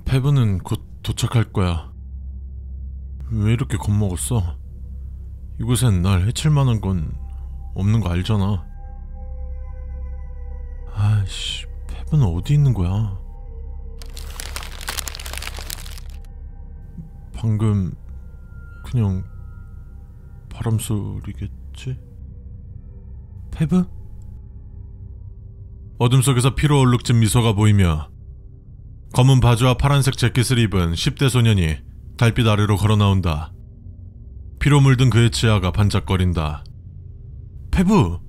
페브는 곧 도착할 거야. 왜 이렇게 겁먹었어? 이곳엔 날 해칠 만한 건 없는 거 알잖아. 아이씨, 페브는 어디 있는 거야? 방금 그냥 바람 소리겠지? 페브? 어둠 속에서 피로 얼룩진 미소가 보이며 검은 바지와 파란색 재킷을 입은 10대 소년이 달빛 아래로 걸어 나온다. 피로 물든 그의 치아가 반짝거린다. 페브,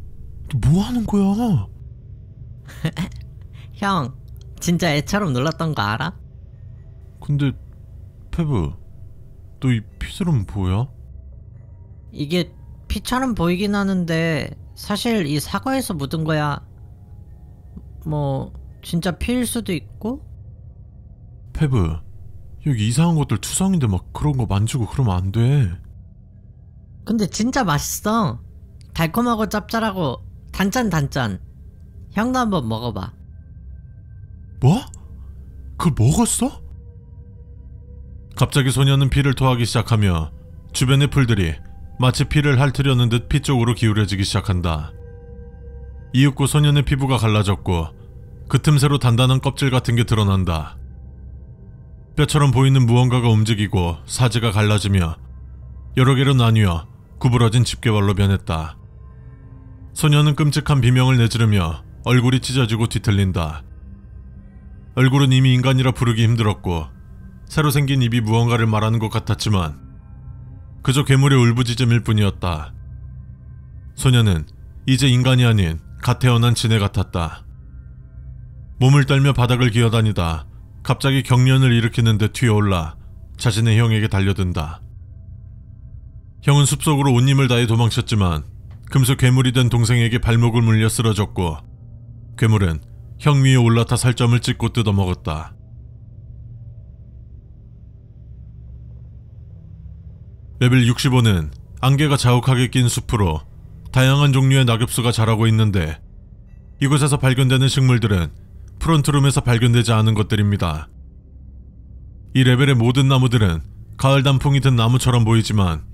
너 뭐 하는 거야? 형, 진짜 애처럼 놀랐던 거 알아? 근데 페브, 너 이 피스름 뭐야? 이게 피처럼 보이긴 하는데 사실 이 사과에서 묻은 거야. 뭐 진짜 피일 수도 있고? 페브, 여기 이상한 것들 투성인데 막 그런 거 만지고 그러면 안 돼. 근데 진짜 맛있어. 달콤하고 짭짤하고 단짠. 형도 한번 먹어봐. 뭐? 그걸 먹었어? 갑자기 소년은 피를 토하기 시작하며 주변의 풀들이 마치 피를 핥으려는 듯 피 쪽으로 기울여지기 시작한다. 이윽고 소년의 피부가 갈라졌고 그 틈새로 단단한 껍질 같은 게 드러난다. 뼈처럼 보이는 무언가가 움직이고 사지가 갈라지며 여러 개로 나뉘어 구부러진 집게발로 변했다. 소년은 끔찍한 비명을 내지르며 얼굴이 찢어지고 뒤틀린다. 얼굴은 이미 인간이라 부르기 힘들었고 새로 생긴 입이 무언가를 말하는 것 같았지만 그저 괴물의 울부짖음일 뿐이었다. 소년은 이제 인간이 아닌 갓 태어난 지네 같았다. 몸을 떨며 바닥을 기어다니다 갑자기 경련을 일으키는 듯 튀어올라 자신의 형에게 달려든다. 형은 숲속으로 온 힘을 다해 도망쳤지만 금세 괴물이 된 동생에게 발목을 물려 쓰러졌고 괴물은 형 위에 올라타 살점을 찢고 뜯어먹었다. 레벨 65는 안개가 자욱하게 낀 숲으로 다양한 종류의 낙엽수가 자라고 있는데 이곳에서 발견되는 식물들은 프론트룸에서 발견되지 않은 것들입니다. 이 레벨의 모든 나무들은 가을 단풍이 든 나무처럼 보이지만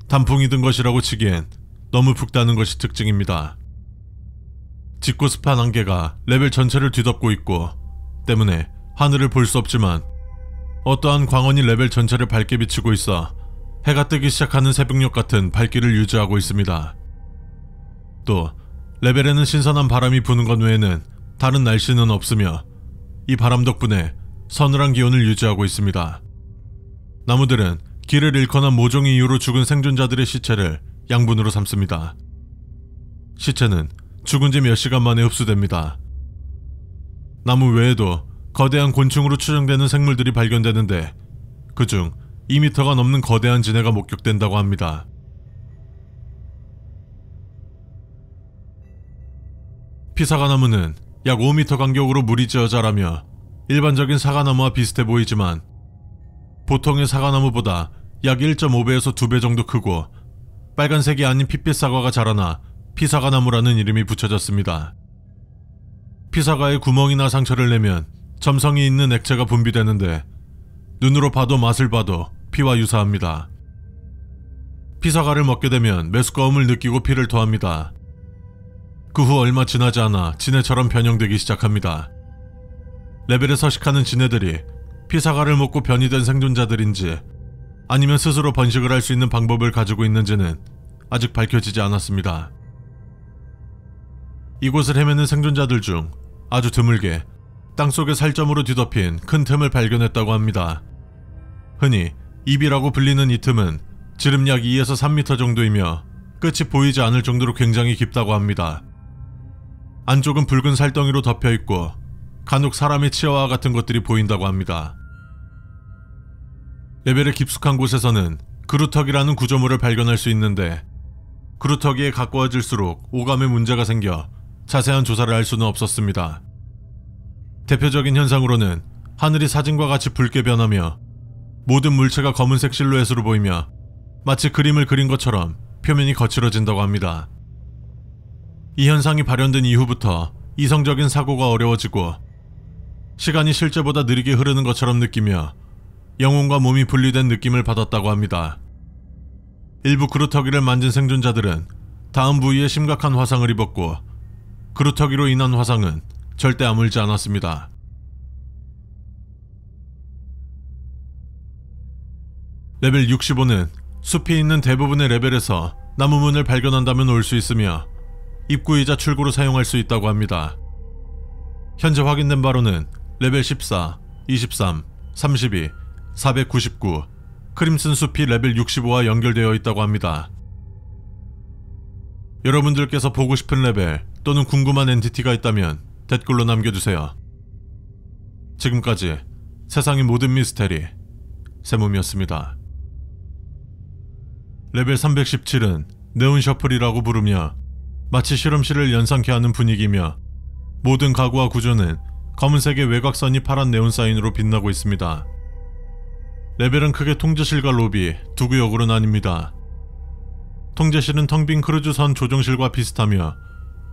단풍이 든 것이라고 치기엔 너무 푹다는 것이 특징입니다. 짙고 습한 안개가 레벨 전체를 뒤덮고 있고 때문에 하늘을 볼 수 없지만 어떠한 광원이 레벨 전체를 밝게 비추고 있어 해가 뜨기 시작하는 새벽녘 같은 밝기를 유지하고 있습니다. 또 레벨에는 신선한 바람이 부는 것 외에는 다른 날씨는 없으며 이 바람 덕분에 서늘한 기온을 유지하고 있습니다. 나무들은 길을 잃거나 모종의 이유로 죽은 생존자들의 시체를 양분으로 삼습니다. 시체는 죽은 지 몇 시간 만에 흡수됩니다. 나무 외에도 거대한 곤충으로 추정되는 생물들이 발견되는데 그중 2m가 넘는 거대한 진해가 목격된다고 합니다. 피사과나무는 약 5m 간격으로 물이 지어 자라며 일반적인 사과나무와 비슷해 보이지만 보통의 사과나무보다 약 1.5배에서 2배 정도 크고 빨간색이 아닌 핏빛 사과가 자라나 피사과나무라는 이름이 붙여졌습니다. 피사과에 구멍이나 상처를 내면 점성이 있는 액체가 분비되는데 눈으로 봐도 맛을 봐도 피와 유사합니다. 피사과를 먹게 되면 메스꺼움을 느끼고 피를 토합니다. 그 후 얼마 지나지 않아 진해처럼 변형되기 시작합니다. 레벨에 서식하는 진해들이 피사과를 먹고 변이 된 생존자들인지 아니면 스스로 번식을 할 수 있는 방법을 가지고 있는지는 아직 밝혀지지 않았습니다. 이곳을 헤매는 생존자들 중 아주 드물게 땅속에 살점으로 뒤덮인 큰 틈을 발견했다고 합니다. 흔히 입이라고 불리는 이 틈은 지름 약 2에서 3m 정도이며 끝이 보이지 않을 정도로 굉장히 깊다고 합니다. 안쪽은 붉은 살덩이로 덮여있고 간혹 사람의 치아와 같은 것들이 보인다고 합니다. 레벨의 깊숙한 곳에서는 그루터기라는 구조물을 발견할 수 있는데 그루터기에 가까워질수록 오감에 문제가 생겨 자세한 조사를 할 수는 없었습니다. 대표적인 현상으로는 하늘이 사진과 같이 붉게 변하며 모든 물체가 검은색 실루엣으로 보이며 마치 그림을 그린 것처럼 표면이 거칠어진다고 합니다. 이 현상이 발현된 이후부터 이성적인 사고가 어려워지고 시간이 실제보다 느리게 흐르는 것처럼 느끼며 영혼과 몸이 분리된 느낌을 받았다고 합니다. 일부 그루터기를 만진 생존자들은 다음 부위에 심각한 화상을 입었고 그루터기로 인한 화상은 절대 아물지 않았습니다. 레벨 65는 숲이 있는 대부분의 레벨에서 나무문을 발견한다면 올 수 있으며 입구이자 출구로 사용할 수 있다고 합니다. 현재 확인된 바로는 레벨 14, 23, 32, 499, 크림슨 숲이 레벨 65와 연결되어 있다고 합니다. 여러분들께서 보고 싶은 레벨 또는 궁금한 엔티티가 있다면 댓글로 남겨주세요. 지금까지 세상의 모든 미스테리 세몸이었습니다. 레벨 317은 네온 셔플이라고 부르며 마치 실험실을 연상케 하는 분위기며 모든 가구와 구조는 검은색의 외곽선이 파란 네온 사인으로 빛나고 있습니다. 레벨은 크게 통제실과 로비, 두 구역으로 나뉩니다. 통제실은 텅 빈 크루즈선 조종실과 비슷하며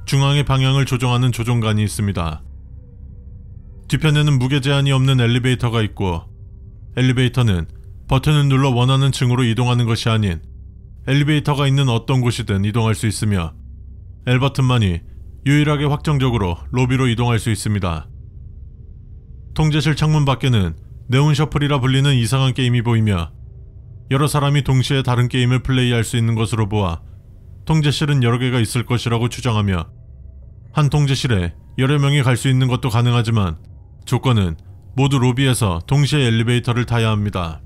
중앙의 방향을 조정하는 조종관이 있습니다. 뒤편에는 무게 제한이 없는 엘리베이터가 있고 엘리베이터는 버튼을 눌러 원하는 층으로 이동하는 것이 아닌 엘리베이터가 있는 어떤 곳이든 이동할 수 있으며 L버튼만이 유일하게 확정적으로 로비로 이동할 수 있습니다. 통제실 창문 밖에는 네온 셔플이라 불리는 이상한 게임이 보이며 여러 사람이 동시에 다른 게임을 플레이할 수 있는 것으로 보아 통제실은 여러 개가 있을 것이라고 추정하며 한 통제실에 여러 명이 갈 수 있는 것도 가능하지만 조건은 모두 로비에서 동시에 엘리베이터를 타야 합니다.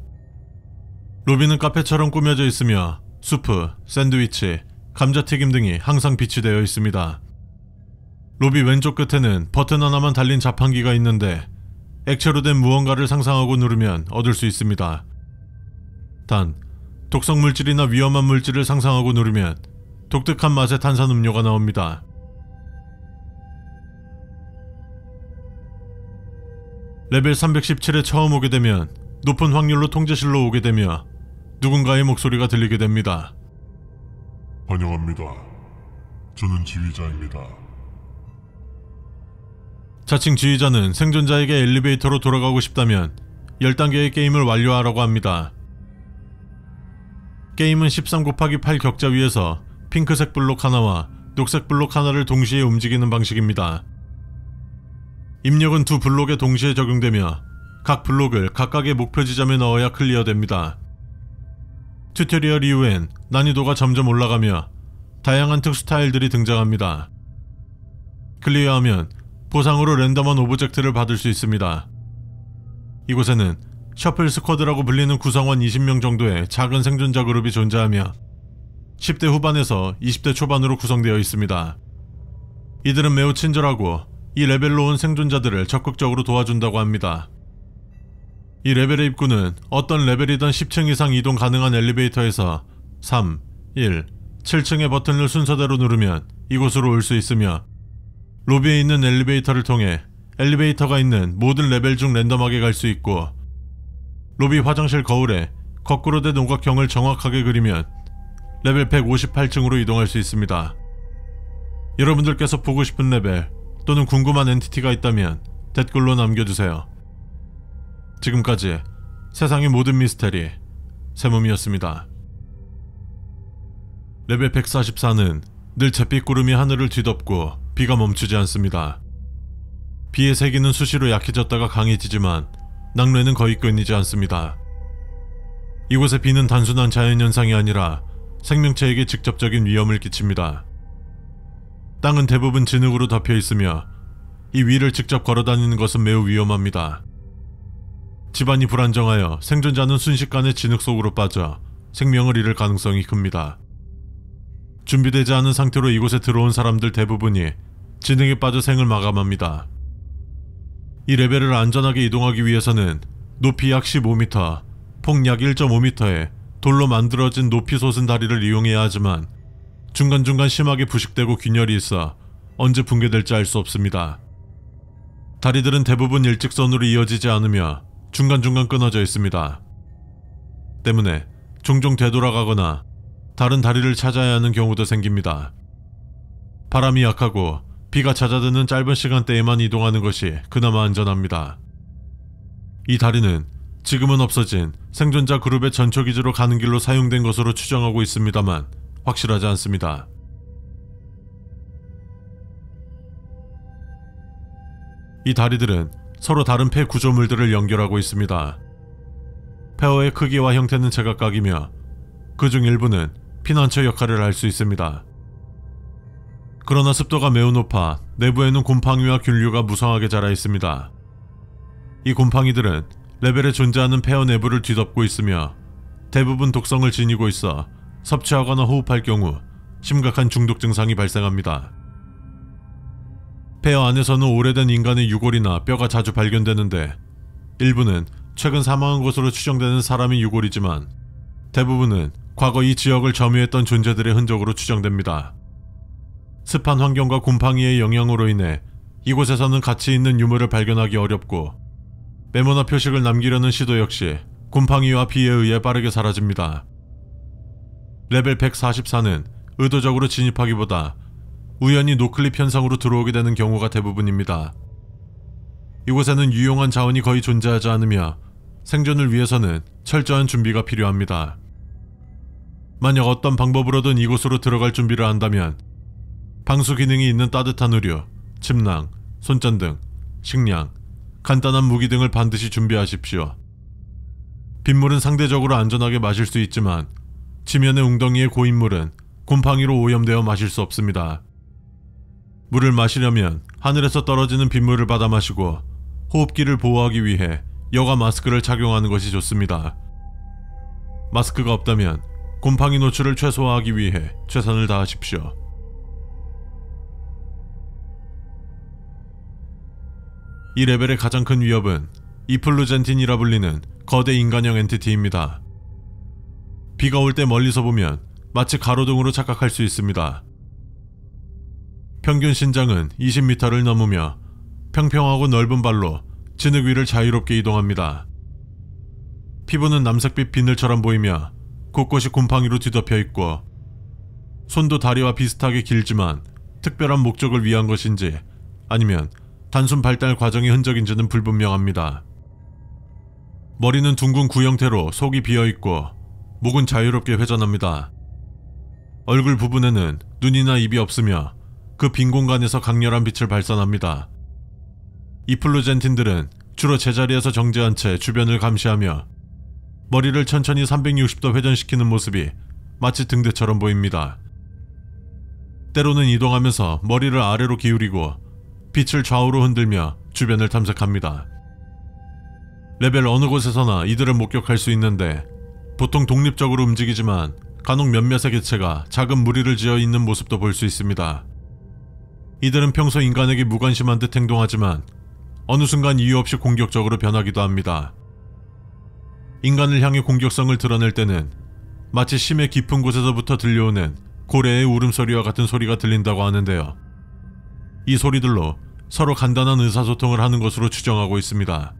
로비는 카페처럼 꾸며져 있으며 수프, 샌드위치, 감자튀김 등이 항상 비치되어 있습니다. 로비 왼쪽 끝에는 버튼 하나만 달린 자판기가 있는데 액체로 된 무언가를 상상하고 누르면 얻을 수 있습니다. 단, 독성 물질이나 위험한 물질을 상상하고 누르면 독특한 맛의 탄산음료가 나옵니다. 레벨 317에 처음 오게 되면 높은 확률로 통제실로 오게 되며 누군가의 목소리가 들리게 됩니다. 환영합니다. 저는 지휘자입니다. 자칭 지휘자는 생존자에게 엘리베이터로 돌아가고 싶다면 10단계의 게임을 완료하라고 합니다. 게임은 13/8 격자 위에서 핑크색 블록 하나와 녹색 블록 하나를 동시에 움직이는 방식입니다. 입력은 두 블록에 동시에 적용되며 각 블록을 각각의 목표 지점에 넣어야 클리어됩니다. 튜토리얼 이후엔 난이도가 점점 올라가며 다양한 특수 스타일들이 등장합니다. 클리어하면 보상으로 랜덤한 오브젝트를 받을 수 있습니다. 이곳에는 셔플 스쿼드라고 불리는 구성원 20명 정도의 작은 생존자 그룹이 존재하며 10대 후반에서 20대 초반으로 구성되어 있습니다. 이들은 매우 친절하고 이 레벨로 온 생존자들을 적극적으로 도와준다고 합니다. 이 레벨의 입구는 어떤 레벨이든 10층 이상 이동 가능한 엘리베이터에서 3, 1, 7층의 버튼을 순서대로 누르면 이곳으로 올 수 있으며 로비에 있는 엘리베이터를 통해 엘리베이터가 있는 모든 레벨 중 랜덤하게 갈 수 있고 로비 화장실 거울에 거꾸로 된 오각형을 정확하게 그리면 레벨 158층으로 이동할 수 있습니다. 여러분들께서 보고 싶은 레벨 또는 궁금한 엔티티가 있다면 댓글로 남겨주세요. 지금까지 세상의 모든 미스테리 세몸이었습니다. 레벨 144는 늘 잿빛 구름이 하늘을 뒤덮고 비가 멈추지 않습니다. 비의 세기는 수시로 약해졌다가 강해지지만 낙뢰는 거의 끊이지 않습니다. 이곳의 비는 단순한 자연현상이 아니라 생명체에게 직접적인 위험을 끼칩니다. 땅은 대부분 진흙으로 덮여 있으며 이 위를 직접 걸어다니는 것은 매우 위험합니다. 집안이 불안정하여 생존자는 순식간에 진흙 속으로 빠져 생명을 잃을 가능성이 큽니다. 준비되지 않은 상태로 이곳에 들어온 사람들 대부분이 진흙에 빠져 생을 마감합니다. 이 레벨을 안전하게 이동하기 위해서는 높이 약 15m, 폭 약 1.5m의 돌로 만들어진 높이 솟은 다리를 이용해야 하지만 중간중간 심하게 부식되고 균열이 있어 언제 붕괴될지 알 수 없습니다. 다리들은 대부분 일직선으로 이어지지 않으며 중간중간 끊어져 있습니다. 때문에 종종 되돌아가거나 다른 다리를 찾아야 하는 경우도 생깁니다. 바람이 약하고 비가 잦아드는 짧은 시간대에만 이동하는 것이 그나마 안전합니다. 이 다리는 지금은 없어진 생존자 그룹의 전초기지로 가는 길로 사용된 것으로 추정하고 있습니다만 확실하지 않습니다. 이 다리들은 서로 다른 폐 구조물들을 연결하고 있습니다. 폐허의 크기와 형태는 제각각이며 그중 일부는 피난처 역할을 할 수 있습니다. 그러나 습도가 매우 높아 내부에는 곰팡이와 균류가 무성하게 자라 있습니다. 이 곰팡이들은 레벨에 존재하는 폐허 내부를 뒤덮고 있으며 대부분 독성을 지니고 있어 섭취하거나 호흡할 경우 심각한 중독 증상이 발생합니다. 폐허 안에서는 오래된 인간의 유골이나 뼈가 자주 발견되는데 일부는 최근 사망한 것으로 추정되는 사람의 유골이지만 대부분은 과거 이 지역을 점유했던 존재들의 흔적으로 추정됩니다. 습한 환경과 곰팡이의 영향으로 인해 이곳에서는 가치 있는 유물을 발견하기 어렵고 메모나 표식을 남기려는 시도 역시 곰팡이와 비에 의해 빠르게 사라집니다. 레벨 144는 의도적으로 진입하기보다 우연히 노클립 현상으로 들어오게 되는 경우가 대부분입니다. 이곳에는 유용한 자원이 거의 존재하지 않으며 생존을 위해서는 철저한 준비가 필요합니다. 만약 어떤 방법으로든 이곳으로 들어갈 준비를 한다면 방수 기능이 있는 따뜻한 의류, 침낭, 손전 등, 식량, 간단한 무기 등을 반드시 준비하십시오. 빗물은 상대적으로 안전하게 마실 수 있지만 지면의 웅덩이의 고인물은 곰팡이로 오염되어 마실 수 없습니다. 물을 마시려면 하늘에서 떨어지는 빗물을 받아 마시고 호흡기를 보호하기 위해 여가 마스크를 착용하는 것이 좋습니다. 마스크가 없다면 곰팡이 노출을 최소화하기 위해 최선을 다하십시오. 이 레벨의 가장 큰 위협은 이플루젠틴이라 불리는 거대 인간형 엔티티입니다. 비가 올 때 멀리서 보면 마치 가로등으로 착각할 수 있습니다. 평균 신장은 20m를 넘으며 평평하고 넓은 발로 진흙 위를 자유롭게 이동합니다. 피부는 남색빛 비늘처럼 보이며 곳곳이 곰팡이로 뒤덮여 있고 손도 다리와 비슷하게 길지만 특별한 목적을 위한 것인지 아니면 단순 발달 과정의 흔적인지는 불분명합니다. 머리는 둥근 구형태로 속이 비어있고 목은 자유롭게 회전합니다. 얼굴 부분에는 눈이나 입이 없으며 그 빈 공간에서 강렬한 빛을 발산합니다. 이 플루젠틴들은 주로 제자리에서 정지한 채 주변을 감시하며 머리를 천천히 360도 회전시키는 모습이 마치 등대처럼 보입니다. 때로는 이동하면서 머리를 아래로 기울이고 빛을 좌우로 흔들며 주변을 탐색합니다. 레벨 어느 곳에서나 이들을 목격할 수 있는데 보통 독립적으로 움직이지만 간혹 몇몇의 개체가 작은 무리를 지어 있는 모습도 볼 수 있습니다. 이들은 평소 인간에게 무관심한 듯 행동하지만 어느 순간 이유 없이 공격적으로 변하기도 합니다. 인간을 향해 공격성을 드러낼 때는 마치 심해 깊은 곳에서부터 들려오는 고래의 울음소리와 같은 소리가 들린다고 하는데요. 이 소리들로 서로 간단한 의사소통을 하는 것으로 추정하고 있습니다.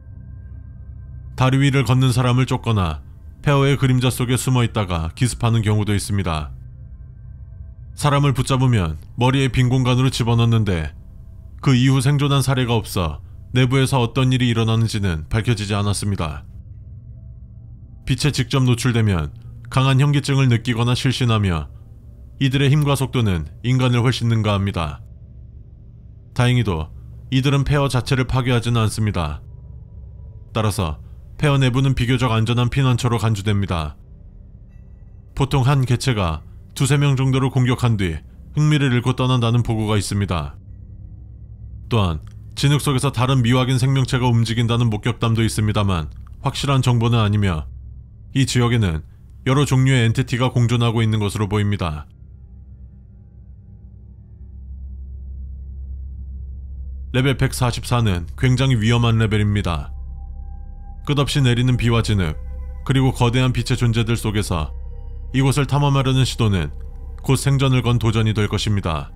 다리 위를 걷는 사람을 쫓거나 폐허의 그림자 속에 숨어 있다가 기습하는 경우도 있습니다. 사람을 붙잡으면 머리에 빈 공간으로 집어넣는데 그 이후 생존한 사례가 없어 내부에서 어떤 일이 일어나는지는 밝혀지지 않았습니다. 빛에 직접 노출되면 강한 현기증을 느끼거나 실신하며 이들의 힘과 속도는 인간을 훨씬 능가합니다. 다행히도 이들은 폐허 자체를 파괴하지는 않습니다. 따라서 폐허 내부는 비교적 안전한 피난처로 간주됩니다. 보통 한 개체가 2~3명 정도를 공격한 뒤 흥미를 잃고 떠난다는 보고가 있습니다. 또한 진흙 속에서 다른 미확인 생명체가 움직인다는 목격담도 있습니다만 확실한 정보는 아니며 이 지역에는 여러 종류의 엔티티가 공존하고 있는 것으로 보입니다. 레벨 144는 굉장히 위험한 레벨입니다. 끝없이 내리는 비와 진흙, 그리고 거대한 빛의 존재들 속에서 이곳을 탐험하려는 시도는 곧 생존을 건 도전이 될 것입니다.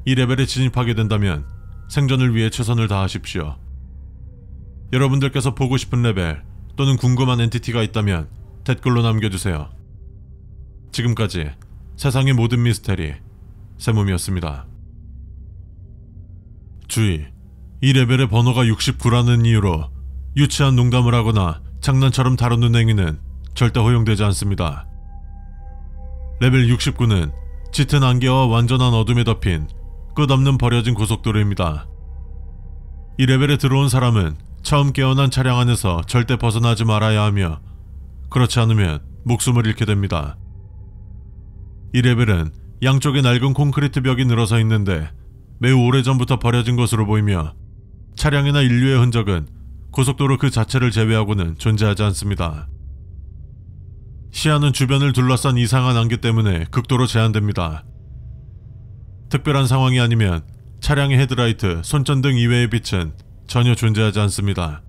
이 레벨에 진입하게 된다면 생존을 위해 최선을 다하십시오. 여러분들께서 보고 싶은 레벨 또는 궁금한 엔티티가 있다면 댓글로 남겨주세요. 지금까지 세상의 모든 미스테리 세몸이었습니다. 주의, 이 레벨의 번호가 69라는 이유로 유치한 농담을 하거나 장난처럼 다루는 행위는 절대 허용되지 않습니다. 레벨 69는 짙은 안개와 완전한 어둠에 덮인 끝없는 버려진 고속도로입니다. 이 레벨에 들어온 사람은 처음 깨어난 차량 안에서 절대 벗어나지 말아야 하며 그렇지 않으면 목숨을 잃게 됩니다. 이 레벨은 양쪽에 낡은 콘크리트 벽이 늘어서 있는데 매우 오래전부터 버려진 것으로 보이며 차량이나 인류의 흔적은 고속도로 그 자체를 제외하고는 존재하지 않습니다. 시야는 주변을 둘러싼 이상한 안개 때문에 극도로 제한됩니다. 특별한 상황이 아니면 차량의 헤드라이트, 손전등 이외의 빛은 전혀 존재하지 않습니다.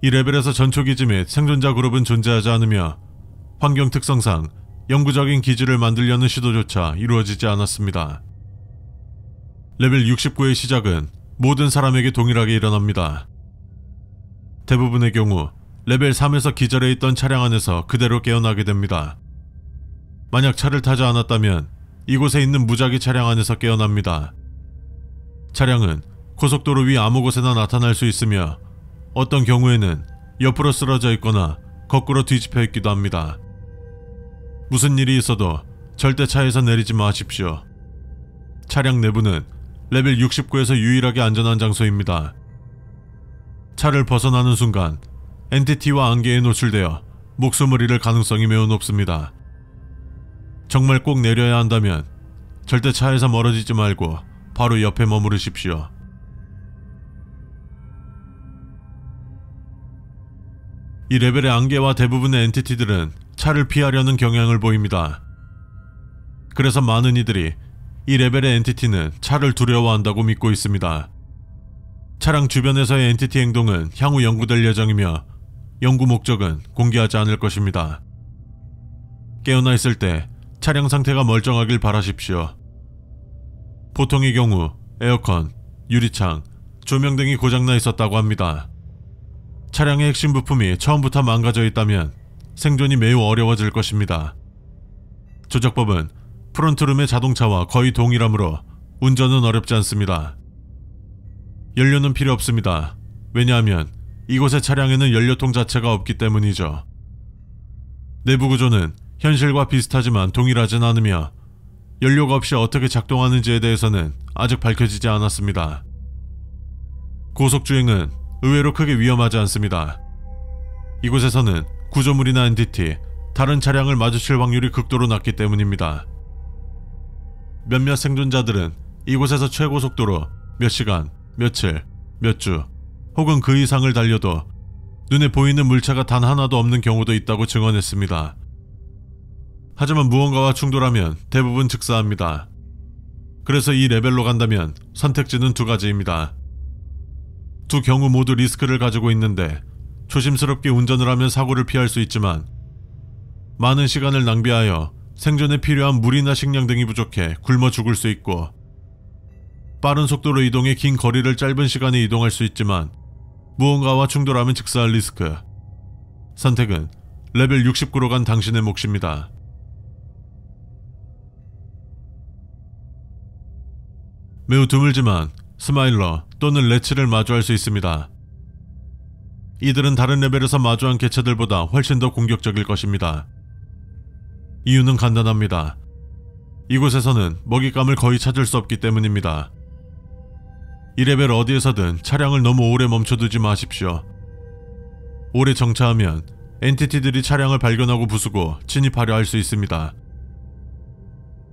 이 레벨에서 전초기지 및 생존자 그룹은 존재하지 않으며 환경 특성상 영구적인 기지를 만들려는 시도조차 이루어지지 않았습니다. 레벨 69의 시작은 모든 사람에게 동일하게 일어납니다. 대부분의 경우 레벨 3에서 기절해 있던 차량 안에서 그대로 깨어나게 됩니다. 만약 차를 타지 않았다면 이곳에 있는 무작위 차량 안에서 깨어납니다. 차량은 고속도로 위 아무 곳에나 나타날 수 있으며 어떤 경우에는 옆으로 쓰러져 있거나 거꾸로 뒤집혀 있기도 합니다. 무슨 일이 있어도 절대 차에서 내리지 마십시오. 차량 내부는 레벨 69에서 유일하게 안전한 장소입니다. 차를 벗어나는 순간 엔티티와 안개에 노출되어 목숨을 잃을 가능성이 매우 높습니다. 정말 꼭 내려야 한다면 절대 차에서 멀어지지 말고 바로 옆에 머무르십시오. 이 레벨의 안개와 대부분의 엔티티들은 차를 피하려는 경향을 보입니다. 그래서 많은 이들이 이 레벨의 엔티티는 차를 두려워한다고 믿고 있습니다. 차량 주변에서의 엔티티 행동은 향후 연구될 예정이며 연구 목적은 공개하지 않을 것입니다. 깨어나 있을 때 차량 상태가 멀쩡하길 바라십시오. 보통의 경우 에어컨, 유리창, 조명 등이 고장나 있었다고 합니다. 차량의 핵심 부품이 처음부터 망가져 있다면 생존이 매우 어려워질 것입니다. 조작법은 프론트룸의 자동차와 거의 동일하므로 운전은 어렵지 않습니다. 연료는 필요 없습니다. 왜냐하면 이곳의 차량에는 연료통 자체가 없기 때문이죠. 내부 구조는 현실과 비슷하지만 동일하진 않으며 연료가 없이 어떻게 작동하는지에 대해서는 아직 밝혀지지 않았습니다. 고속주행은 의외로 크게 위험하지 않습니다. 이곳에서는 구조물이나 엔티티, 다른 차량을 마주칠 확률이 극도로 낮기 때문입니다. 몇몇 생존자들은 이곳에서 최고속도로 몇 시간, 며칠, 몇 주, 혹은 그 이상을 달려도 눈에 보이는 물체가 단 하나도 없는 경우도 있다고 증언했습니다. 하지만 무언가와 충돌하면 대부분 즉사합니다. 그래서 이 레벨로 간다면 선택지는 두 가지입니다. 두 경우 모두 리스크를 가지고 있는데 조심스럽게 운전을 하면 사고를 피할 수 있지만 많은 시간을 낭비하여 생존에 필요한 물이나 식량 등이 부족해 굶어 죽을 수 있고 빠른 속도로 이동해 긴 거리를 짧은 시간에 이동할 수 있지만 무언가와 충돌하면 즉사할 리스크. 선택은 레벨 69로 간 당신의 몫입니다. 매우 드물지만 스마일러 또는 레츠를 마주할 수 있습니다. 이들은 다른 레벨에서 마주한 개체들보다 훨씬 더 공격적일 것입니다. 이유는 간단합니다. 이곳에서는 먹잇감을 거의 찾을 수 없기 때문입니다. 이 레벨 어디에서든 차량을 너무 오래 멈춰두지 마십시오. 오래 정차하면 엔티티들이 차량을 발견하고 부수고 진입하려 할 수 있습니다.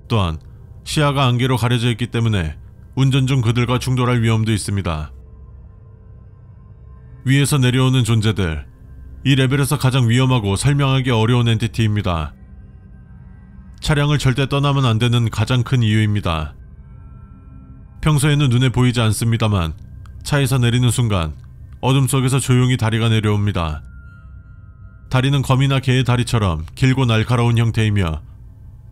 또한 시야가 안개로 가려져 있기 때문에 운전 중 그들과 충돌할 위험도 있습니다. 위에서 내려오는 존재들, 이 레벨에서 가장 위험하고 설명하기 어려운 엔티티입니다. 차량을 절대 떠나면 안 되는 가장 큰 이유입니다. 평소에는 눈에 보이지 않습니다만 차에서 내리는 순간 어둠 속에서 조용히 다리가 내려옵니다. 다리는 거미나 개의 다리처럼 길고 날카로운 형태이며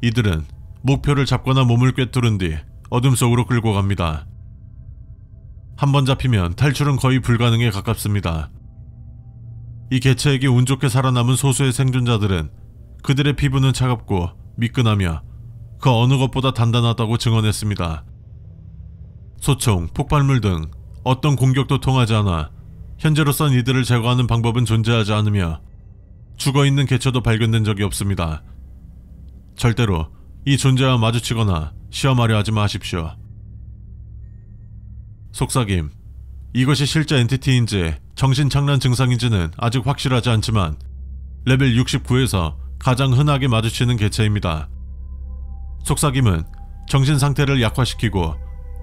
이들은 목표를 잡거나 몸을 꿰뚫은 뒤 어둠 속으로 끌고 갑니다. 한번 잡히면 탈출은 거의 불가능에 가깝습니다. 이 개체에게 운 좋게 살아남은 소수의 생존자들은 그들의 피부는 차갑고 미끈하며 그 어느 것보다 단단하다고 증언했습니다. 소총, 폭발물 등 어떤 공격도 통하지 않아 현재로선 이들을 제거하는 방법은 존재하지 않으며 죽어있는 개체도 발견된 적이 없습니다. 절대로 이 존재와 마주치거나 시험하려 하지 마십시오. 속삭임. 이것이 실제 엔티티인지 정신착란 증상인지는 아직 확실하지 않지만 레벨 69에서 가장 흔하게 마주치는 개체입니다. 속삭임은 정신상태를 약화시키고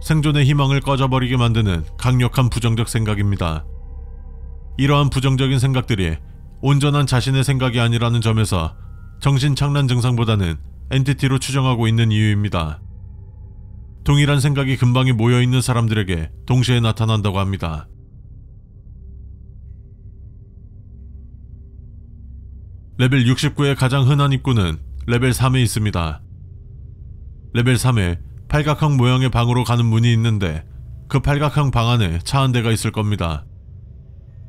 생존의 희망을 꺼져버리게 만드는 강력한 부정적 생각입니다. 이러한 부정적인 생각들이 온전한 자신의 생각이 아니라는 점에서 정신착란 증상보다는 엔티티로 추정하고 있는 이유입니다. 동일한 생각이 근방에 모여있는 사람들에게 동시에 나타난다고 합니다. 레벨 69의 가장 흔한 입구는 레벨 3에 있습니다. 레벨 3에 팔각형 모양의 방으로 가는 문이 있는데 그 팔각형 방 안에 차 한 대가 있을 겁니다.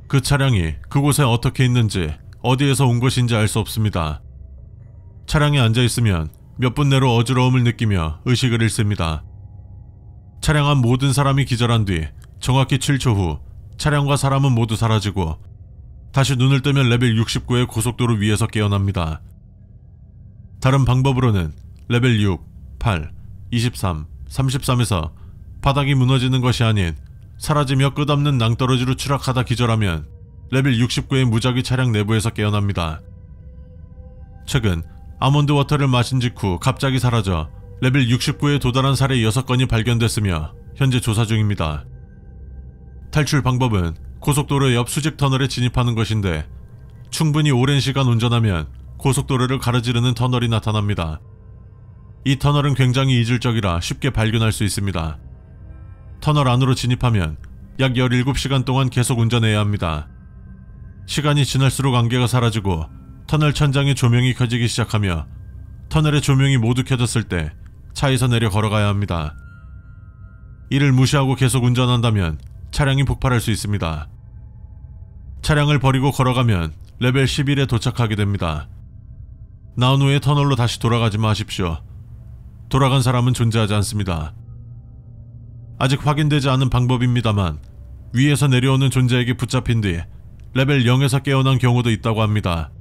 그 차량이 그곳에 어떻게 있는지 어디에서 온 것인지 알 수 없습니다. 차량에 앉아있으면 몇 분 내로 어지러움을 느끼며 의식을 잃습니다. 차량 안 모든 사람이 기절한 뒤 정확히 7초 후 차량과 사람은 모두 사라지고 다시 눈을 뜨면 레벨 69의 고속도로 위에서 깨어납니다. 다른 방법으로는 레벨 6, 8, 23, 33에서 바닥이 무너지는 것이 아닌 사라지며 끝없는 낭떠러지로 추락하다 기절하면 레벨 69의 무작위 차량 내부에서 깨어납니다. 최근 아몬드 워터를 마신 직후 갑자기 사라져 레벨 69에 도달한 사례 6건이 발견됐으며 현재 조사 중입니다. 탈출 방법은 고속도로 옆 수직 터널에 진입하는 것인데 충분히 오랜 시간 운전하면 고속도로를 가로지르는 터널이 나타납니다. 이 터널은 굉장히 이질적이라 쉽게 발견할 수 있습니다. 터널 안으로 진입하면 약 17시간 동안 계속 운전해야 합니다. 시간이 지날수록 안개가 사라지고 터널 천장에 조명이 켜지기 시작하며 터널의 조명이 모두 켜졌을 때 차에서 내려 걸어가야 합니다. 이를 무시하고 계속 운전한다면 차량이 폭발할 수 있습니다. 차량을 버리고 걸어가면 레벨 11에 도착하게 됩니다. 나온 후에 터널로 다시 돌아가지 마십시오. 돌아간 사람은 존재하지 않습니다. 아직 확인되지 않은 방법입니다만 위에서 내려오는 존재에게 붙잡힌 뒤 레벨 0에서 깨어난 경우도 있다고 합니다.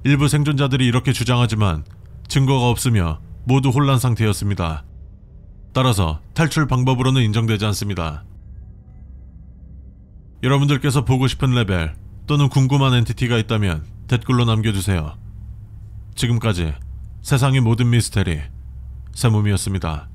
일부 생존자들이 이렇게 주장하지만 증거가 없으며 모두 혼란 상태였습니다. 따라서 탈출 방법으로는 인정되지 않습니다. 여러분들께서 보고 싶은 레벨 또는 궁금한 엔티티가 있다면 댓글로 남겨주세요. 지금까지 세상의 모든 미스테리 세몸이었습니다.